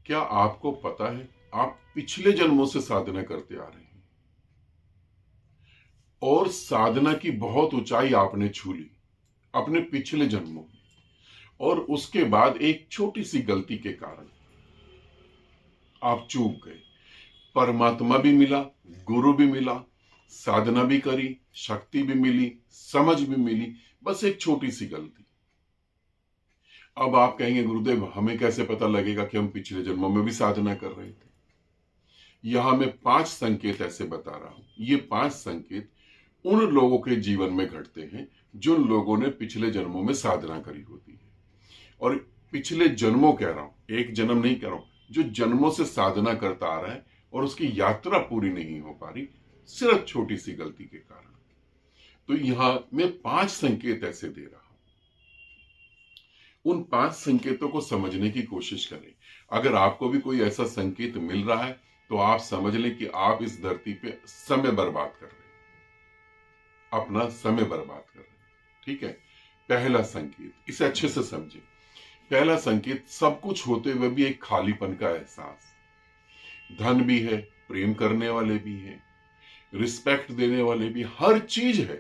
क्या आपको पता है आप पिछले जन्मों से साधना करते आ रहे हैं और साधना की बहुत ऊंचाई आपने छू ली अपने पिछले जन्मों में। और उसके बाद एक छोटी सी गलती के कारण आप चूक गए। परमात्मा भी मिला, गुरु भी मिला, साधना भी करी, शक्ति भी मिली, समझ भी मिली, बस एक छोटी सी गलती। अब आप कहेंगे गुरुदेव हमें कैसे पता लगेगा कि हम पिछले जन्मों में भी साधना कर रहे थे। यहां मैं 5 संकेत ऐसे बता रहा हूं। ये 5 संकेत उन लोगों के जीवन में घटते हैं जिन लोगों ने पिछले जन्मों में साधना करी होती है। और पिछले जन्मों कह रहा हूं, एक जन्म नहीं कह रहा हूं, जो जन्मों से साधना करता आ रहा है और उसकी यात्रा पूरी नहीं हो पा रही सिर्फ छोटी सी गलती के कारण। तो यहां मैं 5 संकेत ऐसे दे रहा हूं। उन 5 संकेतों को समझने की कोशिश करें। अगर आपको भी कोई ऐसा संकेत मिल रहा है तो आप समझ लें कि आप इस धरती पे समय बर्बाद कर रहे हैं, अपना समय बर्बाद कर रहे हैं। ठीक है। पहला संकेत, इसे अच्छे से समझें। पहला संकेत, सब कुछ होते हुए भी एक खालीपन का एहसास। धन भी है, प्रेम करने वाले भी हैं, रिस्पेक्ट देने वाले भी, हर चीज है,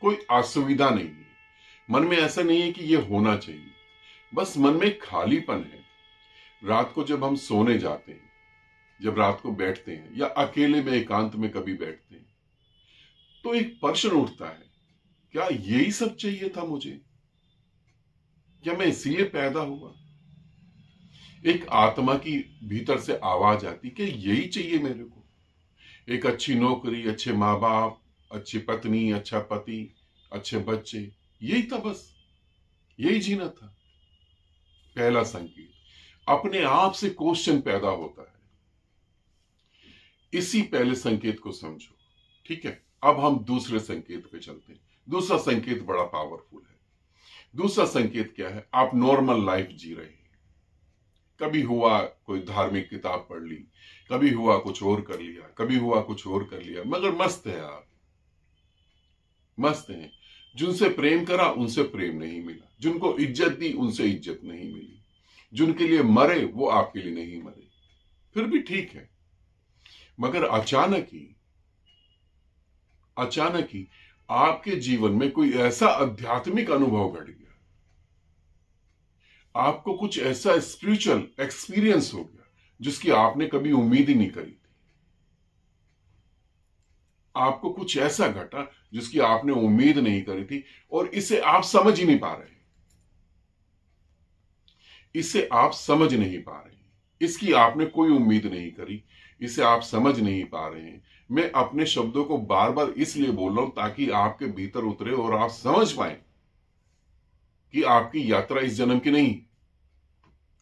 कोई असुविधा नहीं है। मन में ऐसा नहीं है कि ये होना चाहिए, बस मन में खालीपन है। रात को जब हम सोने जाते हैं, जब रात को बैठते हैं या अकेले में एकांत में कभी बैठते हैं, तो एक प्रश्न उठता है, क्या यही सब चाहिए था मुझे? क्या मैं इसीलिए पैदा हुआ? एक आत्मा की भीतर से आवाज आती कि यही चाहिए मेरे को, एक अच्छी नौकरी, अच्छे माँ बाप, अच्छी पत्नी, अच्छा पति, अच्छे बच्चे, यही था बस, यही जीना था। पहला संकेत, अपने आप से क्वेश्चन पैदा होता है। इसी पहले संकेत को समझो। ठीक है। अब हम दूसरे संकेत पे चलते हैं। दूसरा संकेत बड़ा पावरफुल है। दूसरा संकेत क्या है? आप नॉर्मल लाइफ जी रहे हैं। कभी हुआ कोई धार्मिक किताब पढ़ ली, कभी हुआ कुछ और कर लिया, कभी हुआ कुछ और कर लिया, मगर मस्त है आप, मस्त हैं। जिनसे प्रेम करा उनसे प्रेम नहीं मिला, जिनको इज्जत दी उनसे इज्जत नहीं मिली, जिनके लिए मरे वो आपके लिए नहीं मरे, फिर भी ठीक है। मगर अचानक ही आपके जीवन में कोई ऐसा आध्यात्मिक अनुभव घट गया, आपको कुछ ऐसा स्पिरिचुअल एक्सपीरियंस हो गया जिसकी आपने कभी उम्मीद ही नहीं करी थी। आपको कुछ ऐसा घटा जिसकी आपने उम्मीद नहीं करी थी और इसे आप समझ ही नहीं पा रहे, इसे आप समझ नहीं पा रहे, इसकी आपने कोई उम्मीद नहीं करी, इसे आप समझ नहीं पा रहे हैं। मैं अपने शब्दों को बार बार इसलिए बोल रहा हूं ताकि आपके भीतर उतरे और आप समझ पाए कि आपकी यात्रा इस जन्म की नहीं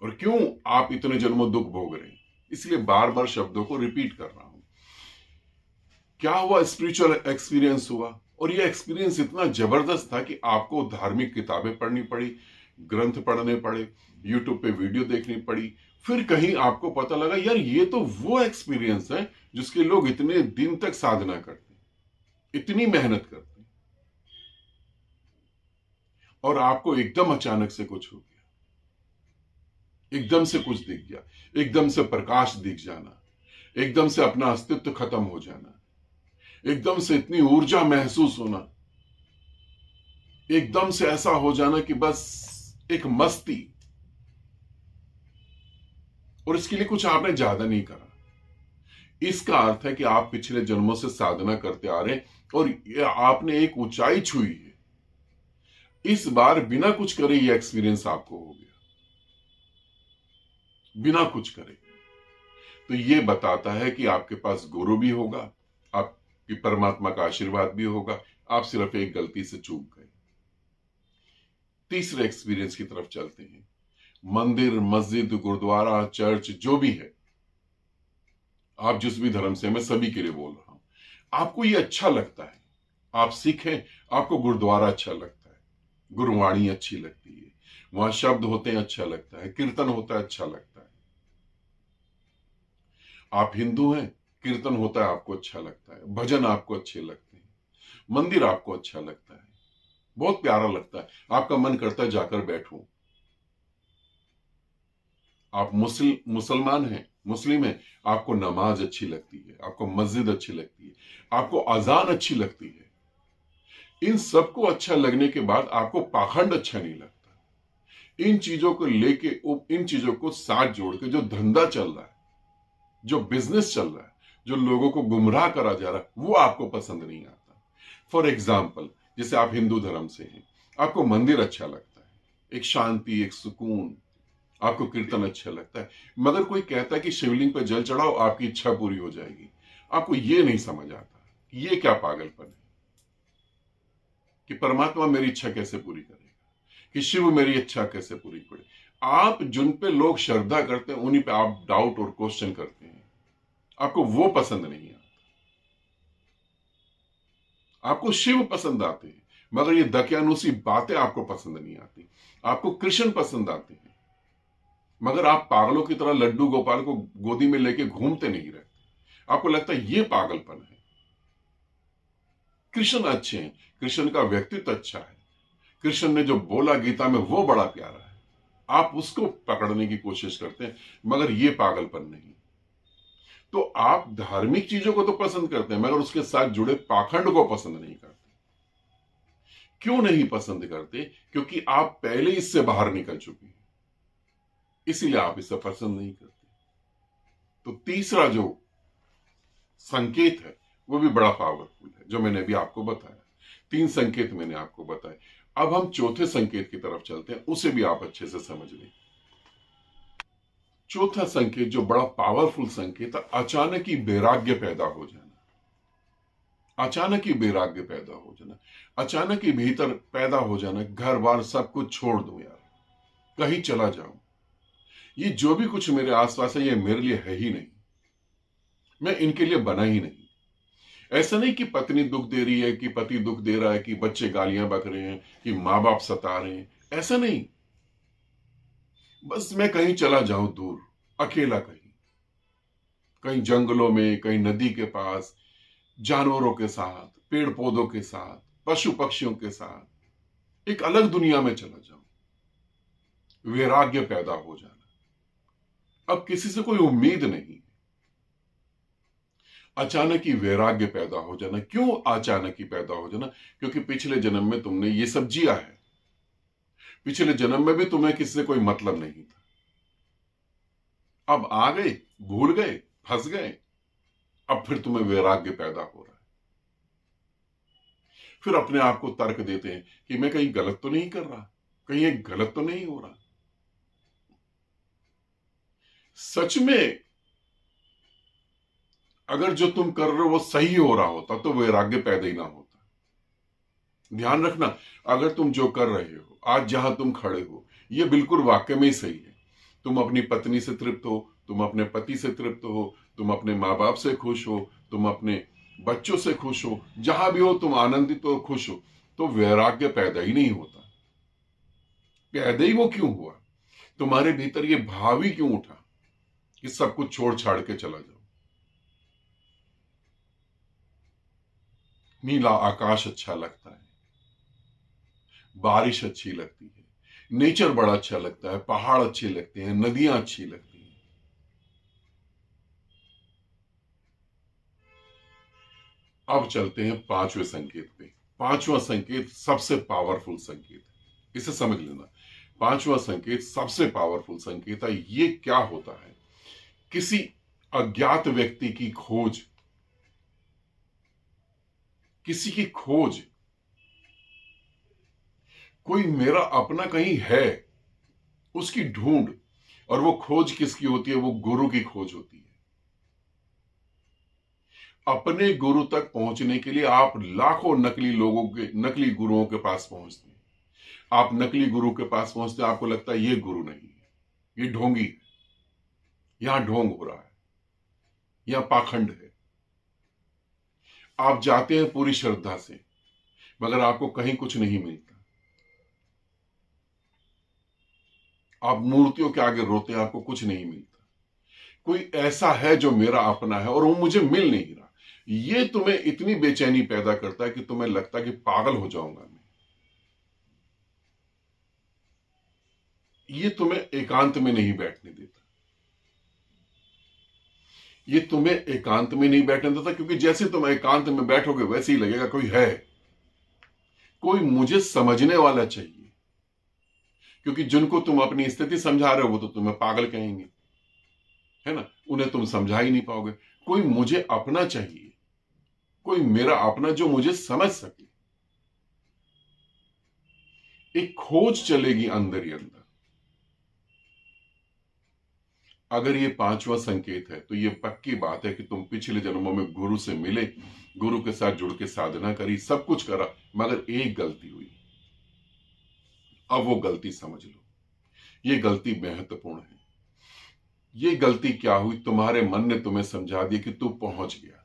और क्यों आप इतने जन्मों दुख भोग रहे हैं। इसलिए बार बार शब्दों को रिपीट कर रहा हूं। क्या हुआ? स्पिरिचुअल एक्सपीरियंस हुआ और यह एक्सपीरियंस इतना जबरदस्त था कि आपको धार्मिक किताबें पढ़नी पड़ी, ग्रंथ पढ़ने पड़े, यूट्यूब पे वीडियो देखनी पड़ी। फिर कहीं आपको पता लगा यार ये तो वो एक्सपीरियंस है जिसके लोग इतने दिन तक साधना करते हैं, इतनी मेहनत करते हैं, और आपको एकदम अचानक से कुछ हो गया, एकदम से कुछ दिख गया, एकदम से प्रकाश दिख जाना, एकदम से अपना अस्तित्व खत्म हो जाना, एकदम से इतनी ऊर्जा महसूस होना, एकदम से ऐसा हो जाना कि बस एक मस्ती। और इसके लिए कुछ आपने ज्यादा नहीं करा। इसका अर्थ है कि आप पिछले जन्मों से साधना करते आ रहे हैं और आपने एक ऊंचाई छुई है। इस बार बिना कुछ करे ये एक्सपीरियंस आपको हो गया, बिना कुछ करे। तो ये बताता है कि आपके पास गुरु भी होगा, आपकी परमात्मा का आशीर्वाद भी होगा, आप सिर्फ एक गलती से चूक गए। तीसरे एक्सपीरियंस की तरफ चलते हैं। मंदिर, मस्जिद, गुरुद्वारा, चर्च जो भी है, आप जिस भी धर्म से, मैं सभी के लिए बोल रहा हूं, आपको ये अच्छा लगता है, आप सिख हैं, आपको गुरुद्वारा अच्छा लगता है, गुरुवाणी अच्छी लगती है, वहां शब्द होते हैं अच्छा लगता है, कीर्तन होता है अच्छा लगता है। आप हिंदू हैं, कीर्तन होता है आपको अच्छा लगता है, भजन आपको अच्छे लगते हैं, मंदिर आपको अच्छा लगता है, बहुत प्यारा लगता है, आपका मन करता है जाकर बैठूं। आप मुसलमान हैं, मुस्लिम हैं, आपको नमाज अच्छी लगती है, आपको मस्जिद अच्छी लगती है, आपको अजान अच्छी लगती है। इन सबको अच्छा लगने के बाद आपको पाखंड अच्छा नहीं लगता। इन चीजों को लेके, इन चीजों को साथ जोड़ के जो धंधा चल रहा है, जो बिजनेस चल रहा है, जो लोगों को गुमराह करा जा रहा है, वो आपको पसंद नहीं आता। फॉर एग्जाम्पल, जैसे आप हिंदू धर्म से हैं, आपको मंदिर अच्छा लगता है, एक शांति, एक सुकून, आपको कीर्तन अच्छा लगता है, मगर कोई कहता है कि शिवलिंग पर जल चढ़ाओ आपकी इच्छा पूरी हो जाएगी। आपको ये नहीं समझ आता ये क्या पागलपन है कि परमात्मा मेरी इच्छा कैसे पूरी करेगा, कि शिव मेरी इच्छा कैसे पूरी करे। आप जिन पे लोग श्रद्धा करते हैं उन्हीं पे आप डाउट और क्वेश्चन करते हैं, आपको वो पसंद नहीं आता। आपको शिव पसंद आते हैं, मगर ये दकियानुसी बातें आपको पसंद नहीं आती। आपको कृष्ण पसंद आते हैं, मगर आप पागलों की तरह लड्डू गोपाल को गोदी में लेके घूमते नहीं रहते। आपको लगता है ये पागलपन है। कृष्ण अच्छे हैं, कृष्ण का व्यक्तित्व अच्छा है, कृष्ण ने जो बोला गीता में वो बड़ा प्यारा है, आप उसको पकड़ने की कोशिश करते हैं, मगर ये पागलपन नहीं। तो आप धार्मिक चीजों को तो पसंद करते हैं, मगर उसके साथ जुड़े पाखंड को पसंद नहीं करते। क्यों नहीं पसंद करते? क्योंकि आप पहले इससे बाहर निकल चुके हैं, इसीलिए आप इसे पसंद नहीं करते। तो तीसरा जो संकेत है वो भी बड़ा पावरफुल है, जो मैंने अभी आपको बताया। 3 संकेत मैंने आपको बताए। अब हम चौथे संकेत की तरफ चलते हैं, उसे भी आप अच्छे से समझ लें। चौथा संकेत जो बड़ा पावरफुल संकेत है, अचानक ही वैराग्य पैदा हो जाना। अचानक ही वैराग्य पैदा हो जाना, अचानक ही भीतर पैदा हो जाना, घर बार सब कुछ छोड़ दो यार, कहीं चला जाऊं, ये जो भी कुछ मेरे आसपास है ये मेरे लिए है ही नहीं, मैं इनके लिए बना ही नहीं। ऐसा नहीं कि पत्नी दुख दे रही है, कि पति दुख दे रहा है, कि बच्चे गालियां बक रहे हैं, कि माँ बाप सता रहे हैं, ऐसा नहीं। बस मैं कहीं चला जाऊं दूर, अकेला कहीं, कहीं जंगलों में, कहीं नदी के पास, जानवरों के साथ, पेड़ पौधों के साथ, पशु पक्षियों के साथ, एक अलग दुनिया में चला जाऊं। वैराग्य पैदा हो जाना, अब किसी से कोई उम्मीद नहीं, अचानक ही वैराग्य पैदा हो जाना। क्यों अचानक ही पैदा हो जाना? क्योंकि पिछले जन्म में तुमने ये सब जिया है, पिछले जन्म में भी तुम्हें किसी से कोई मतलब नहीं था, अब आ गए, भूल गए, फंस गए, अब फिर तुम्हें वैराग्य पैदा हो रहा है। फिर अपने आप को तर्क देते हैं कि मैं कहीं गलत तो नहीं कर रहा, कहीं ये गलत तो नहीं हो रहा। सच में अगर जो तुम कर रहे हो वो सही हो रहा होता तो वैराग्य पैदा ही ना होता। ध्यान रखना, अगर तुम जो कर रहे हो, आज जहां तुम खड़े हो, ये बिल्कुल वाकई में ही सही है, तुम अपनी पत्नी से तृप्त हो, तुम अपने पति से तृप्त हो, तुम अपने माँ बाप से खुश हो, तुम अपने बच्चों से खुश हो, जहां भी हो तुम आनंदित हो, खुश हो, तो वैराग्य पैदा ही नहीं होता। पैदा ही वो क्यों हुआ? तुम्हारे भीतर ये भाव ही क्यों उठा कि सब कुछ छोड़ छाड़ के चला जाओ? नीला आकाश अच्छा लगता है, बारिश अच्छी लगती है, नेचर बड़ा अच्छा लगता है, पहाड़ अच्छे लगते हैं, नदियां अच्छी लगती हैं। अब चलते हैं 5वें संकेत पे। 5वां संकेत सबसे पावरफुल संकेत है, इसे समझ लेना। 5वां संकेत सबसे पावरफुल संकेत है। ये क्या होता है? किसी अज्ञात व्यक्ति की खोज, किसी की खोज, कोई मेरा अपना कहीं है, उसकी ढूंढ। और वो खोज किसकी होती है? वो गुरु की खोज होती है। अपने गुरु तक पहुंचने के लिए आप लाखों नकली लोगों के, नकली गुरुओं के पास पहुंचते हैं। आप नकली गुरु के पास पहुंचते हैं, आपको लगता है ये गुरु नहीं है, ये ढोंगी है, यहां ढोंग हो रहा है, यहां पाखंड है। आप जाते हैं पूरी श्रद्धा से, मगर आपको कहीं कुछ नहीं मिलता। आप मूर्तियों के आगे रोते हैं, आपको कुछ नहीं मिलता। कोई ऐसा है जो मेरा अपना है और वो मुझे मिल नहीं रहा। ये तुम्हें इतनी बेचैनी पैदा करता है कि तुम्हें लगता है कि पागल हो जाऊंगा मैं। ये तुम्हें एकांत में नहीं बैठने देता। ये तुम्हें एकांत में नहीं बैठने देता, क्योंकि जैसे तुम एकांत में बैठोगे वैसे ही लगेगा कोई है, कोई मुझे समझने वाला चाहिए। क्योंकि जिनको तुम अपनी स्थिति समझा रहे हो वो तो तुम्हें पागल कहेंगे, है ना, उन्हें तुम समझा ही नहीं पाओगे। कोई मुझे अपना चाहिए, कोई मेरा अपना जो मुझे समझ सके। एक खोज चलेगी अंदर ही अंदर। अगर ये पांचवा संकेत है तो ये पक्की बात है कि तुम पिछले जन्मों में गुरु से मिले, गुरु के साथ जुड़ के साधना करी, सब कुछ करा, मगर एक गलती हुई। अब वो गलती समझ लो, ये गलती महत्वपूर्ण है। ये गलती क्या हुई? तुम्हारे मन ने तुम्हें समझा दिया कि तू पहुंच गया,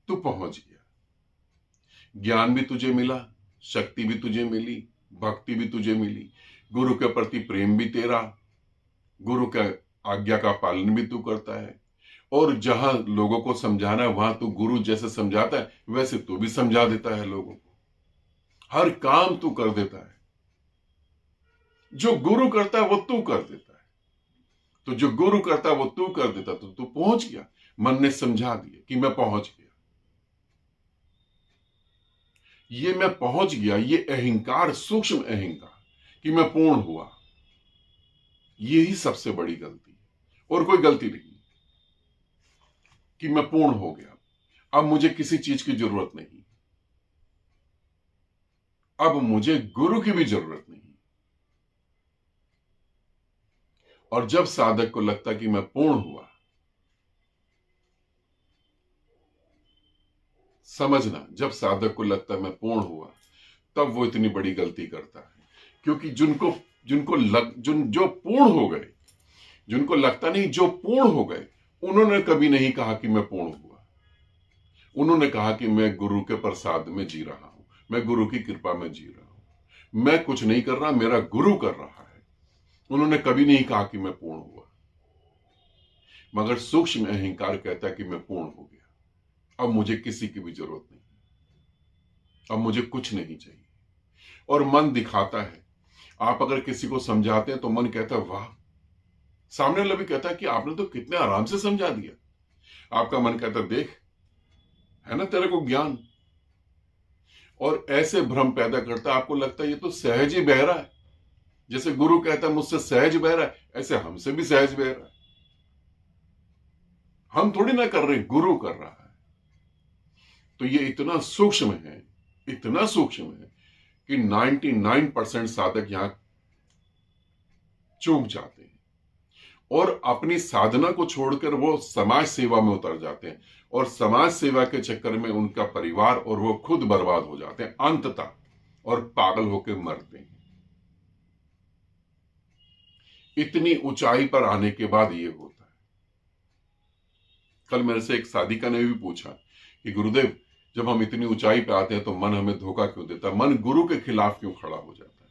तू पहुंच गया। ज्ञान भी तुझे मिला, शक्ति भी तुझे मिली, भक्ति भी तुझे मिली, गुरु के प्रति प्रेम भी तेरा, गुरु का आज्ञा का पालन भी तू करता है, और जहां लोगों को समझाना है वहां तू गुरु जैसे समझाता है वैसे तू भी समझा देता है लोगों को। हर काम तू कर देता है, जो गुरु करता है वो तू कर देता है। तो जो गुरु करता है वो तू कर देता, तो तू पहुंच गया। मन ने समझा दिया कि मैं पहुंच गया। ये मैं पहुंच गया, ये अहंकार, सूक्ष्म अहंकार कि मैं पूर्ण हुआ, यही सबसे बड़ी गलती है और कोई गलती नहीं। कि मैं पूर्ण हो गया, अब मुझे किसी चीज की जरूरत नहीं, अब मुझे गुरु की भी जरूरत नहीं। और जब साधक को लगता कि मैं पूर्ण हुआ, समझना, जब साधक को लगता मैं पूर्ण हुआ तब वो इतनी बड़ी गलती करता है। क्योंकि जो पूर्ण हो गए, जिनको लगता नहीं जो पूर्ण हो गए, उन्होंने कभी नहीं कहा कि मैं पूर्ण हुआ। उन्होंने कहा कि मैं गुरु के प्रसाद में जी रहा हूं, मैं गुरु की कृपा में जी रहा हूं, मैं कुछ नहीं कर रहा, मेरा गुरु कर रहा है। उन्होंने कभी नहीं कहा कि मैं पूर्ण हुआ। मगर सूक्ष्म अहंकार कहता है कि मैं पूर्ण हो गया, अब मुझे किसी की भी जरूरत नहीं, अब मुझे कुछ नहीं चाहिए। और मन दिखाता है, आप अगर किसी को समझाते हैं तो मन कहता है वाह, सामने वाला भी कहता है कि आपने तो कितने आराम से समझा दिया। आपका मन कहता है देख, है ना तेरे को ज्ञान। और ऐसे भ्रम पैदा करता है, आपको लगता है ये तो सहज ही बह रहा है। जैसे गुरु कहता है मुझसे सहज बह रहा है, ऐसे हमसे भी सहज बह रहा है। हम थोड़ी ना कर रहे, गुरु कर रहा है। तो ये इतना सूक्ष्म है, इतना सूक्ष्म है कि 99% साधक यहां चूक जाते हैं और अपनी साधना को छोड़कर वो समाज सेवा में उतर जाते हैं, और समाज सेवा के चक्कर में उनका परिवार और वो खुद बर्बाद हो जाते हैं अंततः, और पागल होकर मरते हैं। इतनी ऊंचाई पर आने के बाद ये होता है। कल मेरे से एक साधिका ने भी पूछा कि गुरुदेव, जब हम इतनी ऊंचाई पे आते हैं तो मन हमें धोखा क्यों देता है, मन गुरु के खिलाफ क्यों खड़ा हो जाता है।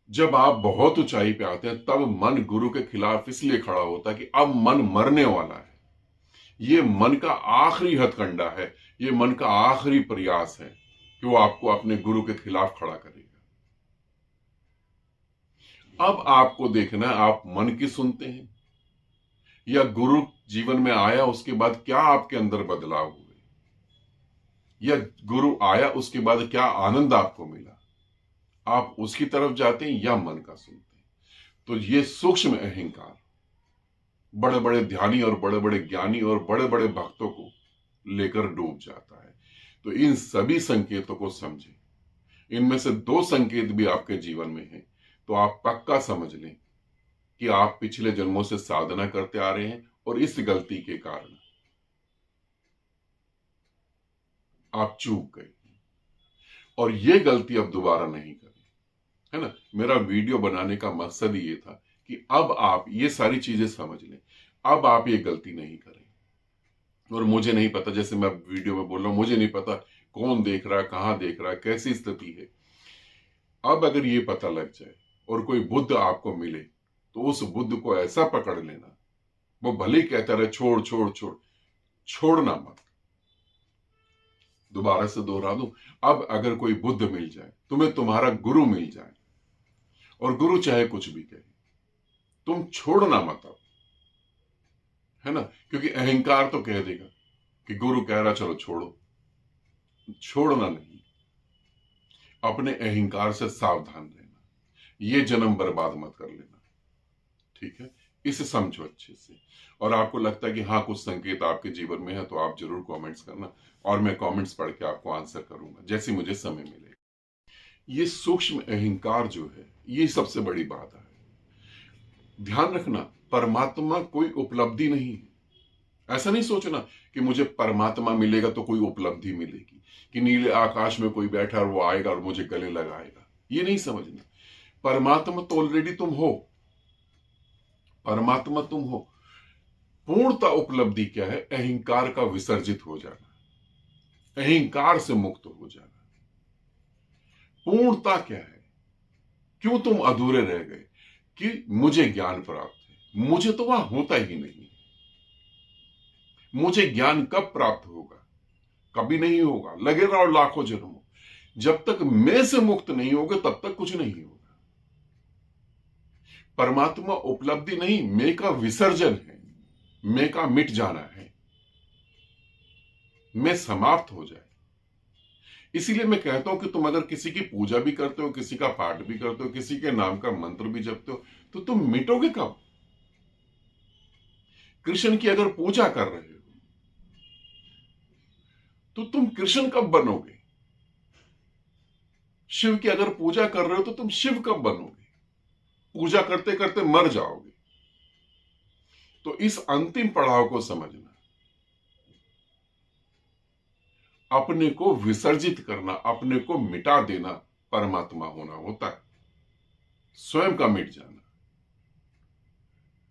जब आप बहुत ऊंचाई पे आते हैं तब मन गुरु के खिलाफ इसलिए खड़ा होता है कि अब मन मरने वाला है। ये मन का आखिरी हथकंडा है, ये मन का आखिरी प्रयास है कि वो आपको अपने गुरु के खिलाफ खड़ा करेगा। अब आपको देखना है, आप मन की सुनते हैं या गुरु जीवन में आया उसके बाद क्या आपके अंदर बदलाव हुए, या गुरु आया उसके बाद क्या आनंद आपको मिला, आप उसकी तरफ जाते हैं या मन का सुनते हैं। तो ये सूक्ष्म अहंकार बड़े बड़े ध्यानी और बड़े बड़े ज्ञानी और बड़े बड़े भक्तों को लेकर डूब जाता है। तो इन सभी संकेतों को समझें। इनमें से 2 संकेत भी आपके जीवन में हैं तो आप पक्का समझ लें कि आप पिछले जन्मों से साधना करते आ रहे हैं और इस गलती के कारण आप चूक गए, और ये गलती अब दोबारा नहीं करें, है ना। मेरा वीडियो बनाने का मकसद ये था कि अब आप ये सारी चीजें समझ लें, अब आप ये गलती नहीं करें। और मुझे नहीं पता, जैसे मैं वीडियो में बोल रहा हूं, मुझे नहीं पता कौन देख रहा है, कहां देख रहा है, कैसी स्थिति है। अब अगर ये पता लग जाए और कोई बुद्ध आपको मिले तो उस बुद्ध को ऐसा पकड़ लेना, वो भले ही कहता रहे छोड़ छोड़ छोड़, छोड़ना मत। दोबारा से दोहरा दूं, अब अगर कोई बुद्ध मिल जाए, तुम्हें तुम्हारा गुरु मिल जाए, और गुरु चाहे कुछ भी कहे, तुम छोड़ना मत। अब है ना, क्योंकि अहंकार तो कह देगा कि गुरु कह रहा चलो छोड़ो। छोड़ना नहीं, अपने अहंकार से सावधान रहना, ये जन्म बर्बाद मत कर लेना, ठीक है। इसे समझो अच्छे से। और आपको लगता है कि हाँ कुछ संकेत आपके जीवन में है तो आप जरूर कमेंट्स करना, और मैं कमेंट्स पढ़ के आपको आंसर करूंगा जैसे मुझे समय मिले। ये सूक्ष्म अहंकार जो है, ये सबसे बड़ी बात है। ध्यान रखना, परमात्मा कोई उपलब्धि नहीं है। ऐसा नहीं सोचना कि मुझे परमात्मा मिलेगा तो कोई उपलब्धि मिलेगी, कि नीले आकाश में कोई बैठा और वो आएगा और मुझे गले लगाएगा। ये नहीं समझना। परमात्मा तो ऑलरेडी तुम हो। परमात्मा तुम हो। पूर्णता उपलब्धि क्या है? अहंकार का विसर्जित हो जाना, अहंकार से मुक्त हो जाना। पूर्णता क्या है? क्यों तुम अधूरे रह गए कि मुझे ज्ञान प्राप्त है? मुझे तो वहां होता ही नहीं। मुझे ज्ञान कब प्राप्त होगा? कभी नहीं होगा, लगे रहो लाखों जन्मों। जब तक मैं से मुक्त नहीं होगा तब तक कुछ नहीं होगा। परमात्मा उपलब्धि नहीं, मैं का विसर्जन है, मैं का मिट जाना है, मैं समाप्त हो जाए। इसीलिए मैं कहता हूं कि तुम अगर किसी की पूजा भी करते हो, किसी का पाठ भी करते हो, किसी के नाम का मंत्र भी जपते हो, तो तुम मिटोगे कब? कृष्ण की अगर पूजा कर रहे हो तो तुम कृष्ण कब बनोगे? शिव की अगर पूजा कर रहे हो तो तुम शिव कब बनोगे? पूजा करते करते मर जाओगे। तो इस अंतिम पड़ाव को समझना, अपने को विसर्जित करना, अपने को मिटा देना परमात्मा होना होता है। स्वयं का मिट जाना,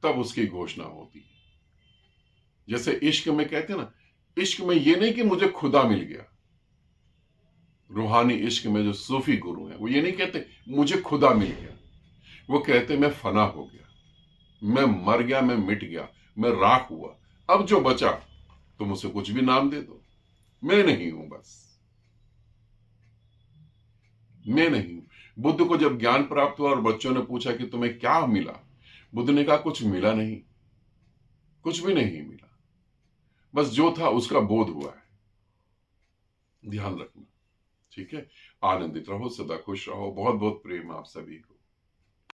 तब उसकी घोषणा होती है। जैसे इश्क में कहते हैं ना, इश्क में ये नहीं कि मुझे खुदा मिल गया। रूहानी इश्क में जो सूफी गुरु हैं वो ये नहीं कहते मुझे खुदा मिल गया। वो कहते मैं फना हो गया, मैं मर गया, मैं मिट गया, मैं राख हुआ। अब जो बचा तुम उसे कुछ भी नाम दे दो, मैं नहीं हूं, बस मैं नहीं हूं। बुद्ध को जब ज्ञान प्राप्त हुआ और बच्चों ने पूछा कि तुम्हें क्या मिला, बुद्ध ने कहा कुछ मिला नहीं, कुछ भी नहीं मिला, बस जो था उसका बोध हुआ है। ध्यान रखना, ठीक है। आनंदित रहो, सदा खुश रहो। बहुत बहुत प्रेम आप सभी को।